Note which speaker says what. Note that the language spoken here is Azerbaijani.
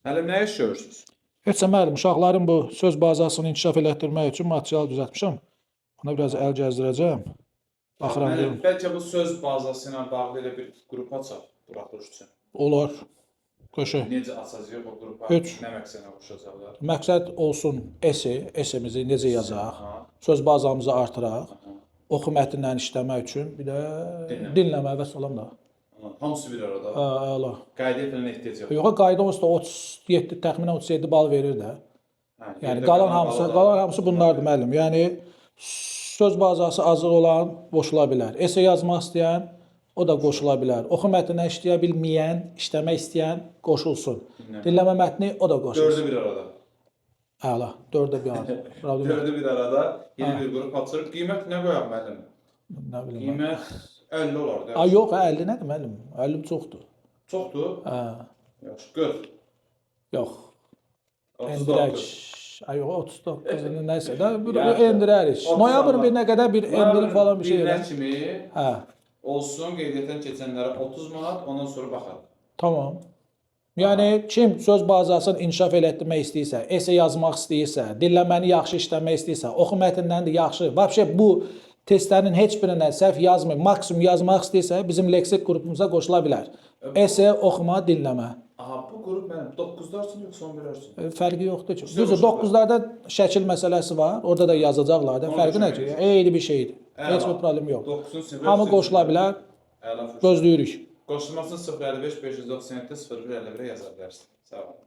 Speaker 1: Müəllim, nə iş görürsünüz?
Speaker 2: Heç nə müəllim, uşaqların bu söz bazasını inkişaf elətdirmək üçün material düzəltmişəm. Ona biraz əl gəzdirəcəm. Baxıram
Speaker 1: Müəllim,
Speaker 2: görüm.
Speaker 1: bəlkə bu söz bazası ilə bağlı elə bir qrup açaq buraxılış üçün.
Speaker 2: Olar. Qəşəng.
Speaker 1: Necə açacağıq o qrupa?
Speaker 2: Heç.
Speaker 1: Nə məqsədlə qoşacaqlar?
Speaker 2: Məqsəd olsun esimizi necə yazaq,
Speaker 1: Aha.
Speaker 2: söz bazamızı artıraq, oxu mətnlə işləmək üçün, bir də dinləmə və salam da.
Speaker 1: Hamısı bir arada.
Speaker 2: Əla.
Speaker 1: Qayda falan ehtiyac yox.
Speaker 2: Yox, qayda olsa 37, təxminən 37 bal verir də.
Speaker 1: Hə,
Speaker 2: Yəni
Speaker 1: yerdə
Speaker 2: qalan hamısı bunlardır müəllim. Yəni söz bazası azıq olan qoşula bilər. Esse yazmaq istəyən o da qoşula bilər. Oxu mətninə işləyə bilməyən, işləmək istəyən qoşulsun. Dinləmə mətni o da qoşulsun.
Speaker 1: Dördü bir arada.
Speaker 2: Əla, dördə bir arada. Problem yox.
Speaker 1: Dördü bir arada yeni bir qrup açırıq. Qiymət nə qoyaq müəllim?
Speaker 2: Nə bilim.
Speaker 1: Qiymət 50 olar da.
Speaker 2: Ay yox, 50 nədir müəllim? 50 çoxdur.
Speaker 1: Çoxdur?
Speaker 2: Hə.
Speaker 1: Yaxşı, 40.
Speaker 2: Yox.
Speaker 1: 39.
Speaker 2: Endirək. Ay yox, 39 nəsə də endirərik. Noyabrın 1-nə qədər bir endirim falan bir şey
Speaker 1: elə.
Speaker 2: elə.
Speaker 1: Kimi
Speaker 2: Hə.
Speaker 1: olsun, qeydiyyatdan keçənlərə 30 manat, ondan sonra baxarıq.
Speaker 2: Tamam. Yəni kim söz bazasını inkişaf elətdirmək istəyirsə, esse yazmaq istəyirsə, dinləməni yaxşı işləmək istəyirsə, oxu mətndən də yaxşı, vəbşə bu testlərin heç birindən səhv yazmır, maksimum yazmaq istəyirsə, bizim leksik qrupumuza qoşula bilər. Esse, oxuma, dinləmə.
Speaker 1: Aha, bu qrup mənim 9-da olsun, yoxsa 11 olsun?
Speaker 2: Fərqi yoxdur ki. Düzdür, 9-larda şəkil məsələsi var, orada da yazacaqlar da. Fərqi nə ki? Eyni bir şeydir. Heç bir problem yox.
Speaker 1: 9-un sıfır.
Speaker 2: Hamı qoşula bilər,
Speaker 1: Əla fürsət.
Speaker 2: gözləyirik.
Speaker 1: Qoşulmasını 055 597 0151 yaza bilərsiniz. Sağ olun.